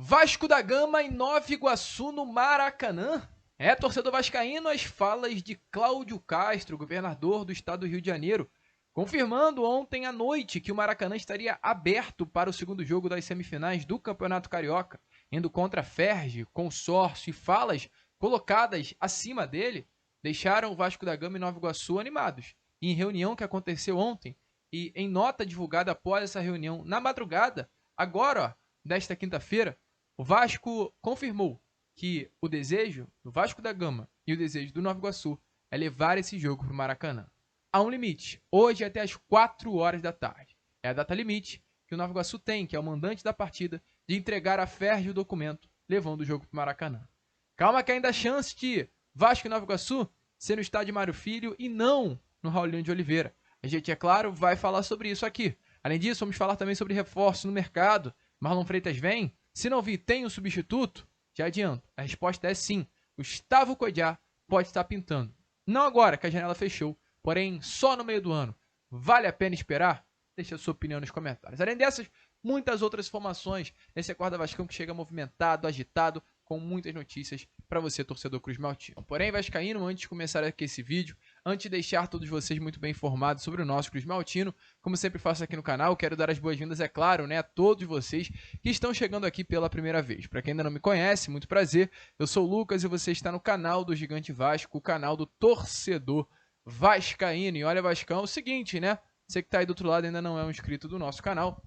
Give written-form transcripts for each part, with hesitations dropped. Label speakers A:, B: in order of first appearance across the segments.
A: Vasco da Gama em Nova Iguaçu, no Maracanã. Torcedor vascaíno, as falas de Cláudio Castro, governador do estado do Rio de Janeiro, confirmando ontem à noite que o Maracanã estaria aberto para o segundo jogo das semifinais do Campeonato Carioca, indo contra Ferge, Consórcio e falas colocadas acima dele, deixaram o Vasco da Gama em Nova Iguaçu animados. E em reunião que aconteceu ontem, e em nota divulgada após essa reunião na madrugada, agora, desta quinta-feira, o Vasco confirmou que o desejo do Vasco da Gama e o desejo do Nova Iguaçu é levar esse jogo para o Maracanã. Há um limite, hoje até às 4 horas da tarde. É a data limite que o Nova Iguaçu tem, que é o mandante da partida, de entregar a Ferge o documento, levando o jogo para o Maracanã. Calma que ainda há chance de Vasco e Nova Iguaçu ser no estádio Mário Filho e não no Raulinho de Oliveira. A gente, é claro, vai falar sobre isso aqui. Além disso, vamos falar também sobre reforço no mercado. Marlon Freitas vem? Se não vir, tem um substituto? Já adianto, a resposta é sim. Gustavo Coiá pode estar pintando. Não agora, que a janela fechou, porém só no meio do ano. Vale a pena esperar? Deixa a sua opinião nos comentários. Além dessas, muitas outras informações nesse Acorda Vascão que chega movimentado, agitado, com muitas notícias para você, torcedor Cruz Maltino. Porém, vascaíno, antes de começar aqui esse vídeo, antes de deixar todos vocês muito bem informados sobre o nosso Cruz Maltino, como sempre faço aqui no canal, quero dar as boas-vindas, é claro, a todos vocês que estão chegando aqui pela primeira vez. Para quem ainda não me conhece, muito prazer, eu sou o Lucas e você está no canal do Gigante Vasco, o canal do torcedor vascaíno. E olha, Vascão, é o seguinte, Você que está aí do outro lado ainda não é um inscrito do nosso canal,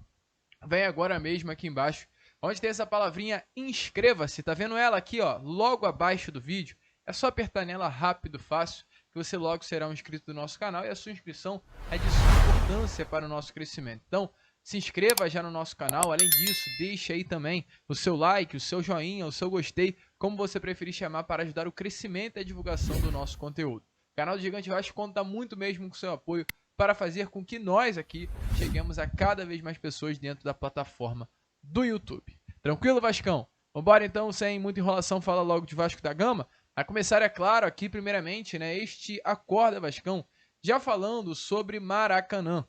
A: vem agora mesmo aqui embaixo, onde tem essa palavrinha inscreva-se, tá vendo ela aqui, ó, logo abaixo do vídeo? É só apertar nela rápido, fácil, que você logo será um inscrito do nosso canal e a sua inscrição é de suma importância para o nosso crescimento. Então, se inscreva já no nosso canal, além disso, deixe aí também o seu like, o seu joinha, o seu gostei, como você preferir chamar, para ajudar o crescimento e a divulgação do nosso conteúdo. O canal do Gigante Vasco conta muito mesmo com o seu apoio para fazer com que nós aqui cheguemos a cada vez mais pessoas dentro da plataforma do YouTube. Tranquilo, Vascão? Vambora então, sem muita enrolação, fala logo de Vasco da Gama. A começar, é claro, aqui primeiramente, este Acorda Vascão, já falando sobre Maracanã.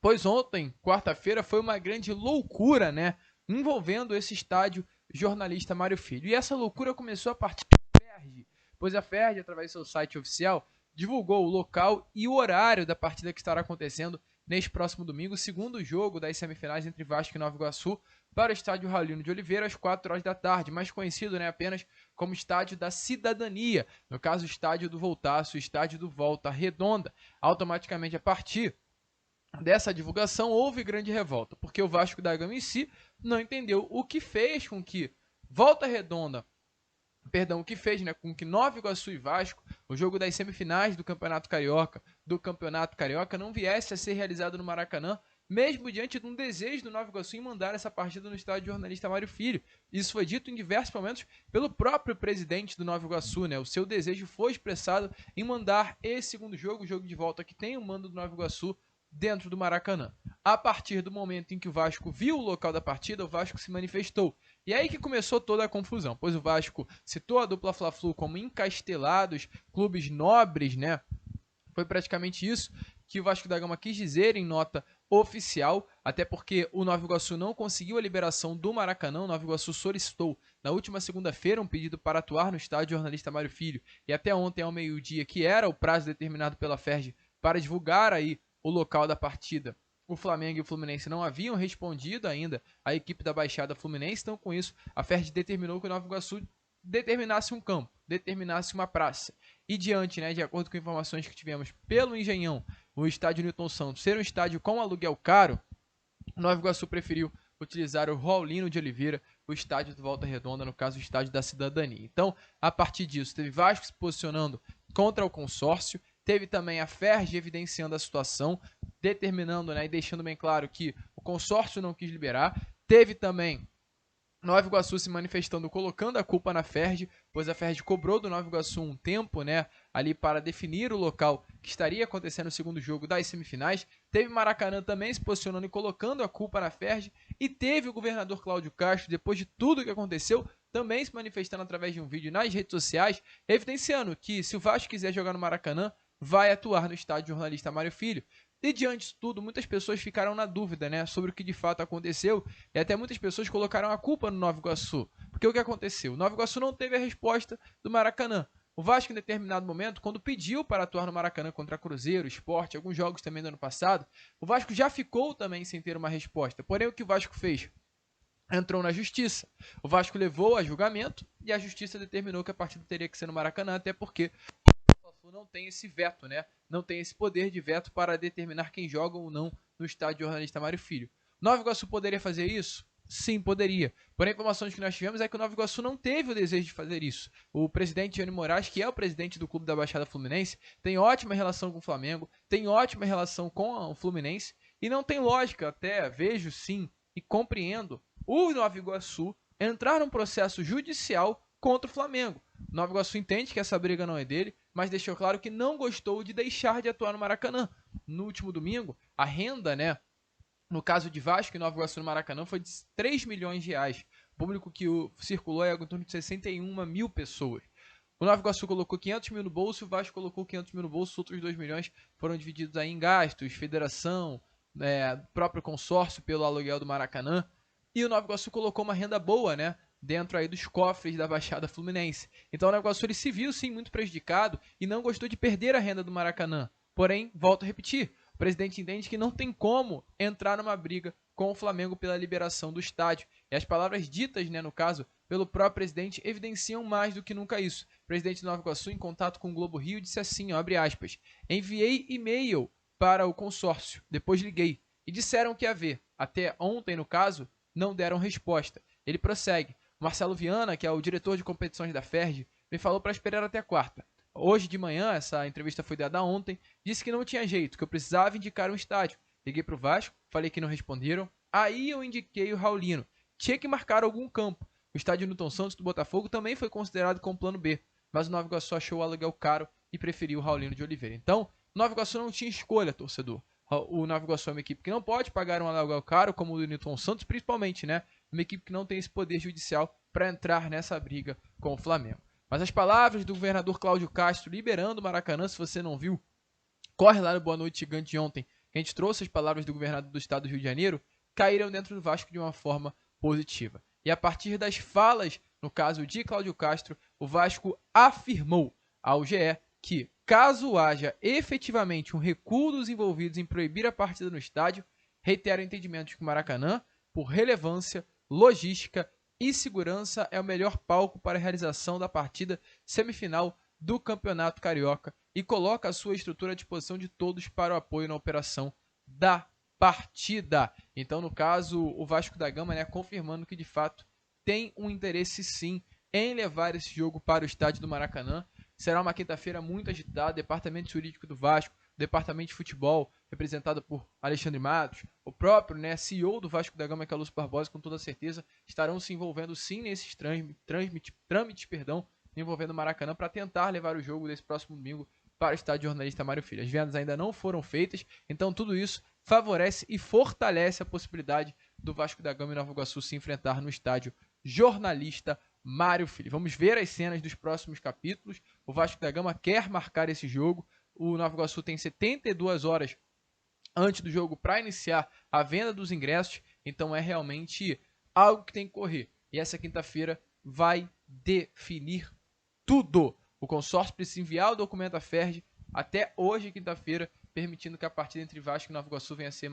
A: Pois ontem, quarta-feira, foi uma grande loucura, envolvendo esse estádio jornalista Mário Filho. E essa loucura começou a partir da Ferge, pois a Ferge, através do seu site oficial, divulgou o local e o horário da partida que estará acontecendo neste próximo domingo, segundo jogo das semifinais entre Vasco e Nova Iguaçu, para o estádio Raulinho de Oliveira, às 4 horas da tarde, mais conhecido apenas como Estádio da Cidadania, no caso o Estádio do Voltaço, o Estádio do Volta Redonda. Automaticamente, a partir dessa divulgação, houve grande revolta, porque o Vasco da Gama em si não entendeu o que fez com que Volta Redonda, o que fez com que Nova Iguaçu e Vasco, o jogo das semifinais do Campeonato Carioca, não viesse a ser realizado no Maracanã, mesmo diante de um desejo do Nova Iguaçu em mandar essa partida no estádio jornalista Mário Filho. Isso foi dito em diversos momentos pelo próprio presidente do Nova Iguaçu, O seu desejo foi expressado em mandar esse segundo jogo, o jogo de volta que tem o mando do Nova Iguaçu, dentro do Maracanã. A partir do momento em que o Vasco viu o local da partida, o Vasco se manifestou. E é aí que começou toda a confusão, pois o Vasco citou a dupla Fla-Flu como encastelados, clubes nobres, Foi praticamente isso que o Vasco da Gama quis dizer em nota oficial, até porque o Nova Iguaçu não conseguiu a liberação do Maracanã. O Nova Iguaçu solicitou na última segunda-feira um pedido para atuar no estádio jornalista Mário Filho, e até ontem ao meio-dia, que era o prazo determinado pela Ferge para divulgar aí o local da partida, o Flamengo e o Fluminense não haviam respondido ainda à equipe da Baixada Fluminense. Então, com isso, a Ferge determinou que o Nova Iguaçu determinasse um campo, determinasse uma praça. E diante, de acordo com informações que tivemos pelo Engenhão, o estádio Newton Santos ser um estádio com aluguel caro, o Nova Iguaçu preferiu utilizar o Raulinho de Oliveira, o estádio do Volta Redonda, no caso o estádio da Cidadania. Então, a partir disso, teve Vasco se posicionando contra o consórcio, teve também a Ferge evidenciando a situação, determinando e deixando bem claro que o consórcio não quis liberar. Teve também Nova Iguaçu se manifestando, colocando a culpa na Ferge, pois a Ferge cobrou do Nova Iguaçu um tempo, ali para definir o local que estaria acontecendo o segundo jogo das semifinais. Teve Maracanã também se posicionando e colocando a culpa na Ferge, e teve o governador Cláudio Castro, depois de tudo que aconteceu, também se manifestando através de um vídeo nas redes sociais, evidenciando que se o Vasco quiser jogar no Maracanã, vai atuar no estádio jornalista Mário Filho. E diante disso tudo, muitas pessoas ficaram na dúvida, né, sobre o que de fato aconteceu, e até muitas pessoas colocaram a culpa no Nova Iguaçu. Porque o que aconteceu? O Nova Iguaçu não teve a resposta do Maracanã. O Vasco, em determinado momento, quando pediu para atuar no Maracanã contra Cruzeiro, Sport, alguns jogos também do ano passado, o Vasco já ficou também sem ter uma resposta. Porém, o que o Vasco fez? Entrou na justiça. O Vasco levou a julgamento e a justiça determinou que a partida teria que ser no Maracanã, até porque o não tem esse veto, né? Não tem esse poder de veto para determinar quem joga ou não no estádio Jornalista Mário Filho. Nova Iguaçu poderia fazer isso? Sim, poderia. Porém, a informação que nós tivemos é que o Nova Iguaçu não teve o desejo de fazer isso. O presidente Jânio Moraes, que é o presidente do clube da Baixada Fluminense, tem ótima relação com o Flamengo, tem ótima relação com o Fluminense, e não tem lógica, até vejo sim e compreendo, o Nova Iguaçu entrar num processo judicial contra o Flamengo. O Nova Iguaçu entende que essa briga não é dele, mas deixou claro que não gostou de deixar de atuar no Maracanã. No último domingo, a renda, né, no caso de Vasco e Nova Iguaçu no Maracanã, foi de 3 milhões de reais. O público que circulou é em torno de 61 mil pessoas. O Nova Iguaçu colocou 500 mil no bolso, o Vasco colocou 500 mil no bolso, os outros 2 milhões foram divididos aí em gastos, federação, próprio consórcio pelo aluguel do Maracanã. E o Nova Iguaçu colocou uma renda boa, né, dentro aí dos cofres da Baixada Fluminense. Então o Nova Iguaçu ele se viu sim muito prejudicado e não gostou de perder a renda do Maracanã. Porém, volto a repetir, o presidente entende que não tem como entrar numa briga com o Flamengo pela liberação do estádio. E as palavras ditas, né, no caso, pelo próprio presidente, evidenciam mais do que nunca isso. O presidente do Nova Iguaçu, em contato com o Globo Rio, disse assim, ó, abre aspas, enviei e-mail para o consórcio, depois liguei, e disseram que ia ver. Até ontem, no caso, não deram resposta. Ele prossegue. Marcelo Viana, que é o diretor de competições da FERJ, me falou para esperar até quarta. Hoje de manhã, essa entrevista foi dada ontem, disse que não tinha jeito, que eu precisava indicar um estádio. Liguei pro Vasco, falei que não responderam. Aí eu indiquei o Raulino. Tinha que marcar algum campo. O estádio Newton Santos do Botafogo também foi considerado como plano B, mas o Nova Iguaçu achou o aluguel caro e preferiu o Raulino de Oliveira. Então, o Nova Iguaçu não tinha escolha, torcedor. O Nova Iguaçu é uma equipe que não pode pagar um aluguel caro, como o do Newton Santos, principalmente, né? Uma equipe que não tem esse poder judicial para entrar nessa briga com o Flamengo. Mas as palavras do governador Cláudio Castro liberando o Maracanã, se você não viu, corre lá no Boa Noite Gigante de ontem, que a gente trouxe as palavras do governador do estado do Rio de Janeiro, caíram dentro do Vasco de uma forma positiva. E a partir das falas, no caso de Cláudio Castro, o Vasco afirmou ao GE que, caso haja efetivamente um recuo dos envolvidos em proibir a partida no estádio, reitera o entendimento de que o Maracanã, por relevância, logística e segurança, é o melhor palco para a realização da partida semifinal do Campeonato Carioca e coloca a sua estrutura à disposição de todos para o apoio na operação da partida. Então, no caso, o Vasco da Gama, né, confirmando que de fato tem um interesse sim em levar esse jogo para o estádio do Maracanã. Será uma quinta-feira muito agitada, departamento jurídico do Vasco, departamento de futebol, representado por Alexandre Matos, o próprio, né, CEO do Vasco da Gama, que é o Lúcio Barbosa, com toda certeza estarão se envolvendo sim nesses trâmites, envolvendo o Maracanã para tentar levar o jogo desse próximo domingo para o estádio Jornalista Mário Filho. As vendas ainda não foram feitas, então tudo isso favorece e fortalece a possibilidade do Vasco da Gama e Nova Iguaçu se enfrentar no estádio Jornalista Mário Filho. Vamos ver as cenas dos próximos capítulos. O Vasco da Gama quer marcar esse jogo. O Nova Iguaçu tem 72 horas antes do jogo para iniciar a venda dos ingressos. Então é realmente algo que tem que correr. E essa quinta-feira vai definir tudo. O consórcio precisa enviar o documento à FERJ até hoje, quinta-feira, permitindo que a partida entre Vasco e Nova Iguaçu venha a ser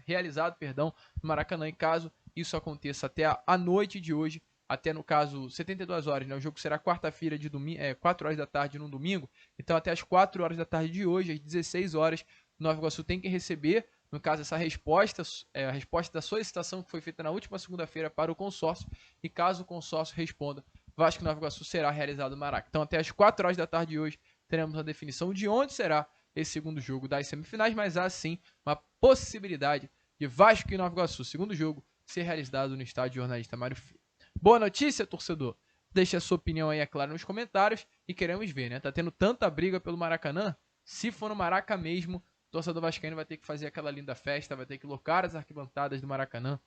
A: realizado no Maracanã. E caso isso aconteça até a noite de hoje, até no caso 72 horas, né? O jogo será quarta-feira de domingo, 4 horas da tarde num domingo. Então até as 4 horas da tarde de hoje, às 16 horas, o Nova Iguaçu tem que receber, no caso, essa resposta, a resposta da solicitação que foi feita na última segunda-feira para o consórcio. E caso o consórcio responda, Vasco e Nova Iguaçu será realizado no Maracanã. Então até as 4 horas da tarde de hoje teremos a definição de onde será esse segundo jogo das semifinais, mas há sim uma possibilidade de Vasco e Nova Iguaçu, segundo jogo, ser realizado no estádio Jornalista Mário Filho. Boa notícia, torcedor? Deixe a sua opinião aí, é claro, nos comentários e queremos ver, né? Tá tendo tanta briga pelo Maracanã, se for no Maraca mesmo, o torcedor vascaíno vai ter que fazer aquela linda festa, vai ter que locar as arquibancadas do Maracanã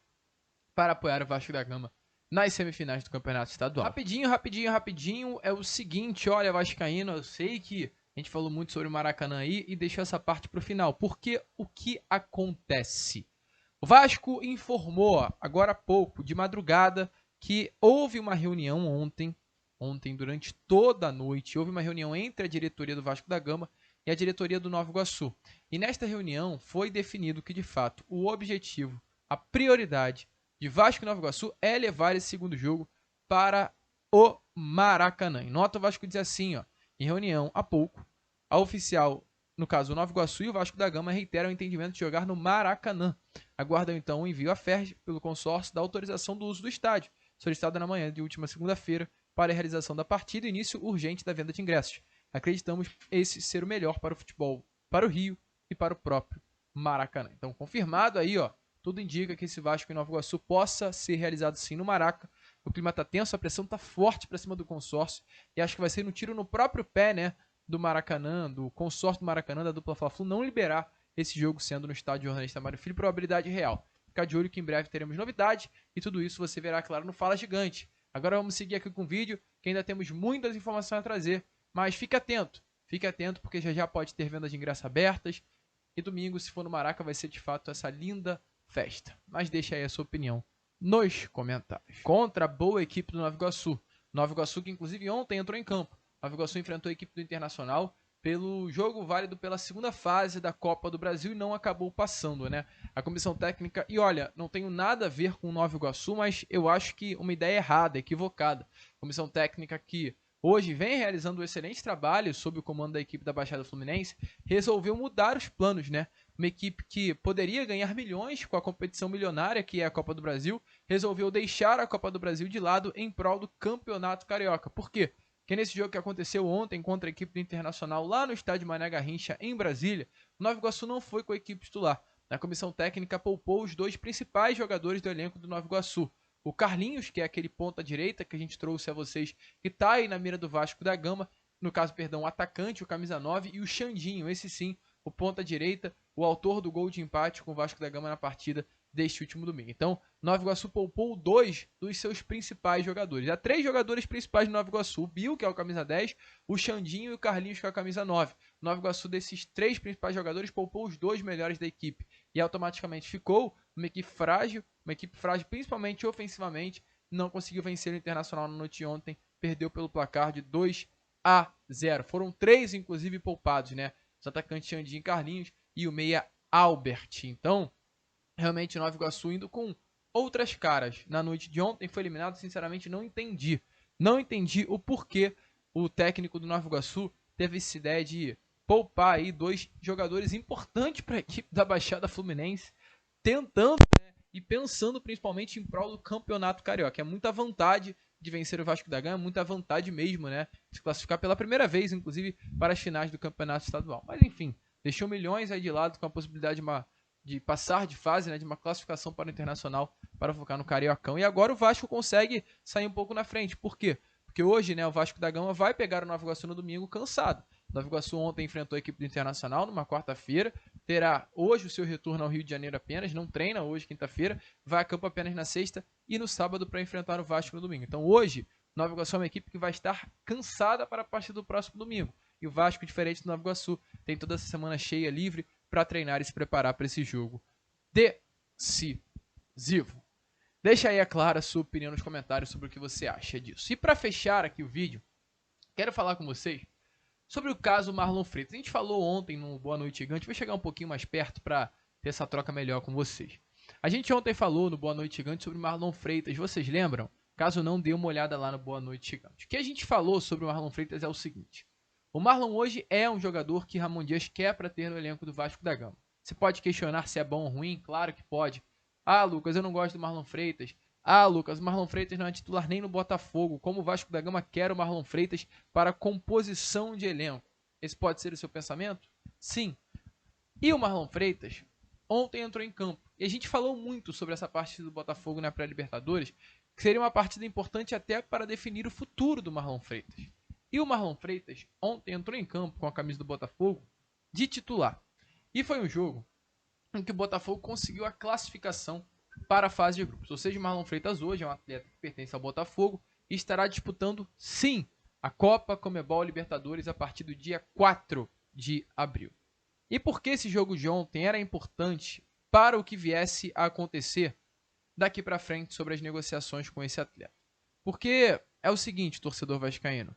A: para apoiar o Vasco da Gama nas semifinais do Campeonato Estadual. Rapidinho, é o seguinte, olha, vascaíno, eu sei que A gente falou muito sobre o Maracanã aí e deixou essa parte para o final. Porque o que acontece? O Vasco informou agora há pouco, de madrugada, que houve uma reunião ontem durante toda a noite, houve uma reunião entre a diretoria do Vasco da Gama e a diretoria do Nova Iguaçu. E nesta reunião foi definido que, de fato, o objetivo, a prioridade de Vasco e Nova Iguaçu é levar esse segundo jogo para o Maracanã. Em nota, o Vasco diz assim, ó, em reunião há pouco, a oficial, no caso o Nova Iguaçu e o Vasco da Gama, reiteram o entendimento de jogar no Maracanã. Aguardam então o envio à FERJ pelo consórcio da autorização do uso do estádio, solicitada na manhã de última segunda-feira para a realização da partida e início urgente da venda de ingressos. Acreditamos esse ser o melhor para o futebol, para o Rio e para o próprio Maracanã. Então, confirmado aí, ó, tudo indica que esse Vasco e Nova Iguaçu possa ser realizado sim no Maraca. O clima tá tenso, a pressão tá forte para cima do consórcio e acho que vai ser um tiro no próprio pé, né, do Maracanã, do consórcio do Maracanã, da dupla Fla-Flu, não liberar esse jogo sendo no estádio Jornalista Mário Filho, probabilidade real. Ficar de olho que em breve teremos novidade e tudo isso você verá, claro, no Fala Gigante. Agora vamos seguir aqui com o vídeo, que ainda temos muitas informações a trazer, mas fique atento porque já pode ter vendas de ingressos abertas e domingo, se for no Maraca, vai ser de fato essa linda festa. Mas deixa aí a sua opinião nos comentários. Contra a boa equipe do Nova Iguaçu. Nova Iguaçu que inclusive ontem entrou em campo. Nova Iguaçu enfrentou a equipe do Internacional pelo jogo válido pela segunda fase da Copa do Brasil e não acabou passando, né? A comissão técnica, e olha, não tenho nada a ver com o Nova Iguaçu, mas eu acho que uma ideia errada, equivocada. Comissão técnica que hoje vem realizando um excelente trabalho sob o comando da equipe da Baixada Fluminense, resolveu mudar os planos, né? Uma equipe que poderia ganhar milhões com a competição milionária que é a Copa do Brasil, resolveu deixar a Copa do Brasil de lado em prol do Campeonato Carioca. Por quê? Porque nesse jogo que aconteceu ontem contra a equipe do Internacional lá no estádio Mané Garrincha, em Brasília, o Nova Iguaçu não foi com a equipe titular. A comissão técnica poupou os dois principais jogadores do elenco do Nova Iguaçu. O Carlinhos, que é aquele ponta direita que a gente trouxe a vocês, que está aí na mira do Vasco da Gama, no caso, perdão, o atacante, o camisa 9, e o Xandinho, esse sim, o ponta direita, o autor do gol de empate com o Vasco da Gama na partida deste último domingo. Então, Nova Iguaçu poupou dois dos seus principais jogadores. Há três jogadores principais do Nova Iguaçu: o Bill, que é o camisa 10, o Xandinho e o Carlinhos, que é o camisa 9. O Nova Iguaçu, desses três principais jogadores, poupou os dois melhores da equipe e automaticamente ficou uma equipe frágil principalmente ofensivamente. Não conseguiu vencer o Internacional na noite de ontem, perdeu pelo placar de 2-0. Foram três, inclusive, poupados, né? Os atacantes Xandinho e Carlinhos e o meia Albert. Então, realmente, o Nova Iguaçu indo com outras caras. Na noite de ontem foi eliminado, sinceramente não entendi. Não entendi o porquê o técnico do Nova Iguaçu teve essa ideia de poupar aí dois jogadores importantes para a equipe da Baixada Fluminense, tentando, né, e pensando principalmente em prol do Campeonato Carioca. É muita vontade de vencer o Vasco da Gama, muita vontade mesmo, né? Se classificar pela primeira vez, inclusive, para as finais do Campeonato Estadual. Mas enfim, deixou milhões aí de lado com a possibilidade de passar de fase, né, de uma classificação para o Internacional para focar no Cariocão. E agora o Vasco consegue sair um pouco na frente. Por quê? Porque hoje, né, o Vasco da Gama vai pegar o Nova Iguaçu no domingo cansado. O Nova Iguaçu ontem enfrentou a equipe do Internacional numa quarta-feira, terá hoje o seu retorno ao Rio de Janeiro apenas, não treina hoje, quinta-feira, vai a campo apenas na sexta e no sábado para enfrentar o Vasco no domingo. Então hoje, o Nova Iguaçu é uma equipe que vai estar cansada para a partida do próximo domingo. E o Vasco, diferente do Nova Iguaçu, tem toda essa semana cheia, livre, para treinar e se preparar para esse jogo decisivo. Deixa aí, é claro, a sua opinião nos comentários sobre o que você acha disso. E para fechar aqui o vídeo, quero falar com vocês sobre o caso Marlon Freitas. A gente falou ontem no Boa Noite Gigante, vou chegar um pouquinho mais perto para ter essa troca melhor com vocês. A gente ontem falou no Boa Noite Gigante sobre Marlon Freitas, vocês lembram? Caso não, dê uma olhada lá no Boa Noite Gigante. O que a gente falou sobre o Marlon Freitas é o seguinte: o Marlon hoje é um jogador que Ramon Dias quer para ter no elenco do Vasco da Gama. Você pode questionar se é bom ou ruim? Claro que pode. Ah, Lucas, eu não gosto do Marlon Freitas. Ah, Lucas, o Marlon Freitas não é titular nem no Botafogo. Como o Vasco da Gama quer o Marlon Freitas para composição de elenco? Esse pode ser o seu pensamento? Sim. E o Marlon Freitas ontem entrou em campo. E a gente falou muito sobre essa partida do Botafogo na pré-Libertadores, que seria uma partida importante até para definir o futuro do Marlon Freitas. E o Marlon Freitas ontem entrou em campo com a camisa do Botafogo de titular. E foi um jogo em que o Botafogo conseguiu a classificação para a fase de grupos. Ou seja, o Marlon Freitas hoje é um atleta que pertence ao Botafogo e estará disputando, sim, a Copa Conmebol Libertadores a partir do dia 4 de abril. E por que esse jogo de ontem era importante para o que viesse a acontecer daqui para frente sobre as negociações com esse atleta? Porque é o seguinte, torcedor vascaíno.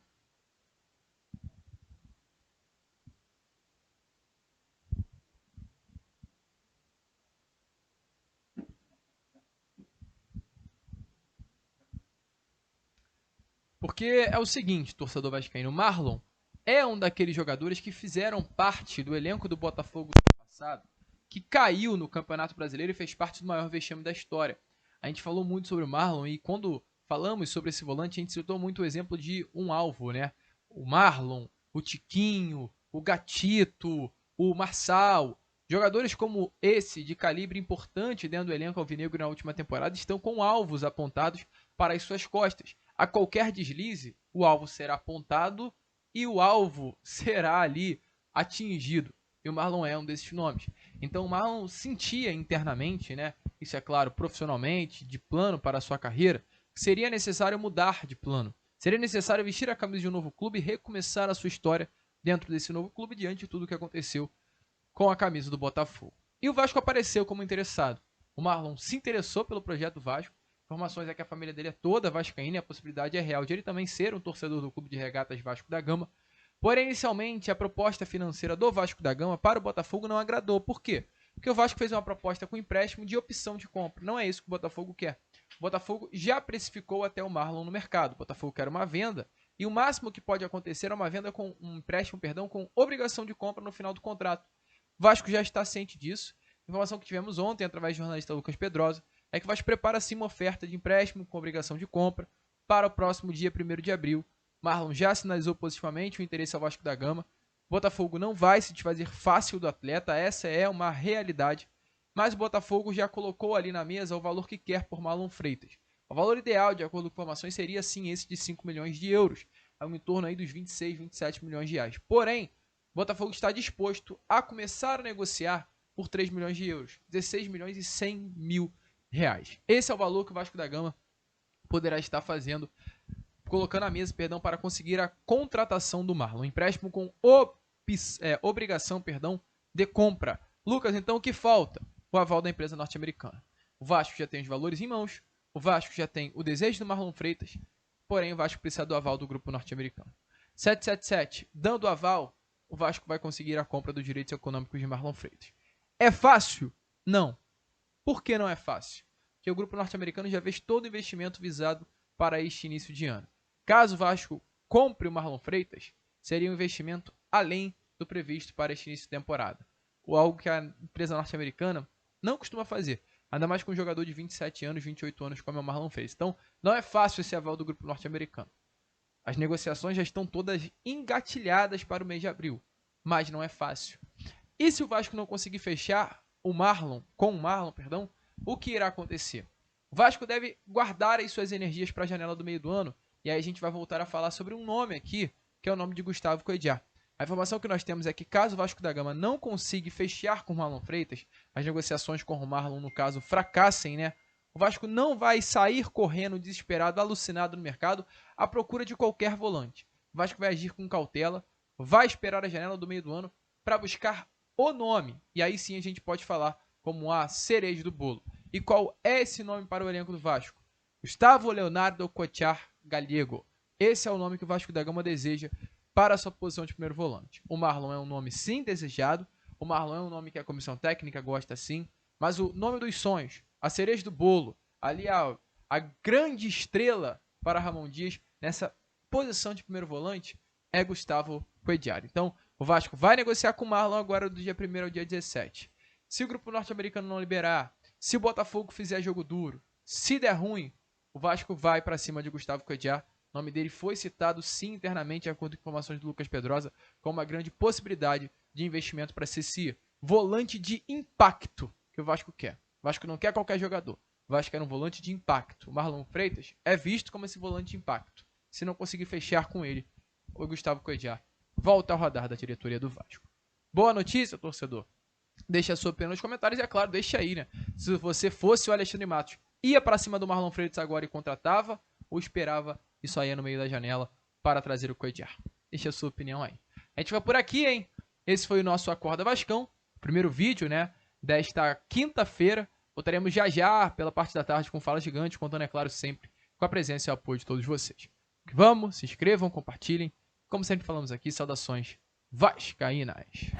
A: Porque é o seguinte, torcedor vascaíno, o Marlon é um daqueles jogadores que fizeram parte do elenco do Botafogo no ano passado, que caiu no Campeonato Brasileiro e fez parte do maior vexame da história. A gente falou muito sobre o Marlon e quando falamos sobre esse volante, a gente citou muito o exemplo de um alvo, né? O Marlon, o Tiquinho, o Gatito, o Marçal. Jogadores como esse, de calibre importante dentro do elenco alvinegro na última temporada, estão com alvos apontados para as suas costas. A qualquer deslize, o alvo será apontado e o alvo será ali atingido. E o Marlon é um desses nomes. Então o Marlon sentia internamente, né? Isso é claro, profissionalmente, de plano para a sua carreira, que seria necessário mudar de plano. Seria necessário vestir a camisa de um novo clube e recomeçar a sua história dentro desse novo clube diante de tudo o que aconteceu com a camisa do Botafogo. E o Vasco apareceu como interessado. O Marlon se interessou pelo projeto do Vasco. Informações é que a família dele é toda vascaína e a possibilidade é real de ele também ser um torcedor do Clube de Regatas Vasco da Gama. Porém, inicialmente, a proposta financeira do Vasco da Gama para o Botafogo não agradou. Por quê? Porque o Vasco fez uma proposta com empréstimo de opção de compra. Não é isso que o Botafogo quer. O Botafogo já precificou até o Marlon no mercado. O Botafogo quer uma venda e o máximo que pode acontecer é uma venda com um empréstimo, com obrigação de compra no final do contrato. O Vasco já está ciente disso. A informação que tivemos ontem, através do jornalista Lucas Pedrosa, é que o Vasco prepara sim uma oferta de empréstimo com obrigação de compra para o próximo dia 1º de abril. Marlon já sinalizou positivamente o interesse ao Vasco da Gama. O Botafogo não vai se desfazer fácil do atleta, essa é uma realidade. Mas o Botafogo já colocou ali na mesa o valor que quer por Marlon Freitas. O valor ideal, de acordo com informações, seria sim esse de 5 milhões de euros, em torno aí dos 26, 27 milhões de reais. Porém, o Botafogo está disposto a começar a negociar por 3 milhões de euros, 16 milhões e 100 mil reais. Esse é o valor que o Vasco da Gama poderá estar fazendo, colocando à mesa, para conseguir a contratação do Marlon. Um empréstimo com obrigação, de compra. Lucas, então o que falta? O aval da empresa norte-americana. O Vasco já tem os valores em mãos, o Vasco já tem o desejo do Marlon Freitas, porém o Vasco precisa do aval do grupo norte-americano. 777, dando o aval, o Vasco vai conseguir a compra dos direitos econômicos de Marlon Freitas. É fácil? Não. Por que não é fácil? Porque o grupo norte-americano já fez todo o investimento visado para este início de ano. Caso o Vasco compre o Marlon Freitas, seria um investimento além do previsto para este início de temporada. Ou algo que a empresa norte-americana não costuma fazer. Ainda mais com um jogador de 27 anos, 28 anos como é o Marlon Freitas. Então, não é fácil esse aval do grupo norte-americano. As negociações já estão todas engatilhadas para o mês de abril. Mas não é fácil. E se o Vasco não conseguir fechar o Marlon, o que irá acontecer? O Vasco deve guardar as suas energias para a janela do meio do ano, e aí a gente vai voltar a falar sobre um nome aqui, que é o nome de Gustavo Coediar. A informação que nós temos é que caso o Vasco da Gama não consiga fechar com o Marlon Freitas, as negociações com o Marlon, no caso, fracassem, né? O Vasco não vai sair correndo desesperado, alucinado no mercado, à procura de qualquer volante. O Vasco vai agir com cautela, vai esperar a janela do meio do ano para buscar o nome. E aí sim a gente pode falar como a cereja do bolo. E qual é esse nome para o elenco do Vasco? Gustavo Leonardo Coetiar Galego. Esse é o nome que o Vasco da Gama deseja para a sua posição de primeiro volante. O Marlon é um nome sim desejado. O Marlon é um nome que a comissão técnica gosta sim. Mas o nome dos sonhos, a cereja do bolo, ali a grande estrela para Ramon Dias nessa posição de primeiro volante é Gustavo Coediar. Então, o Vasco vai negociar com o Marlon agora do dia 1º ao dia 17. Se o grupo norte-americano não liberar, se o Botafogo fizer jogo duro, se der ruim, o Vasco vai para cima de Gustavo Coediar. O nome dele foi citado sim internamente, de acordo com informações do Lucas Pedrosa, como uma grande possibilidade de investimento para ser esse volante de impacto que o Vasco quer. O Vasco não quer qualquer jogador. O Vasco quer um volante de impacto. O Marlon Freitas é visto como esse volante de impacto. Se não conseguir fechar com ele, o Gustavo Coediar volta ao radar da diretoria do Vasco. Boa notícia, torcedor. Deixa a sua opinião nos comentários e, é claro, deixa aí, né? Se você fosse o Alexandre Matos, ia para cima do Marlon Freitas agora e contratava, ou esperava e só ia no meio da janela para trazer o Coediar? Deixa a sua opinião aí. A gente vai por aqui, hein? Esse foi o nosso Acorda Vascão, primeiro vídeo, né, desta quinta-feira. Voltaremos já pela parte da tarde com Fala Gigante, contando, é claro, sempre com a presença e o apoio de todos vocês. Vamos, se inscrevam, compartilhem. Como sempre falamos aqui, saudações vascaínas.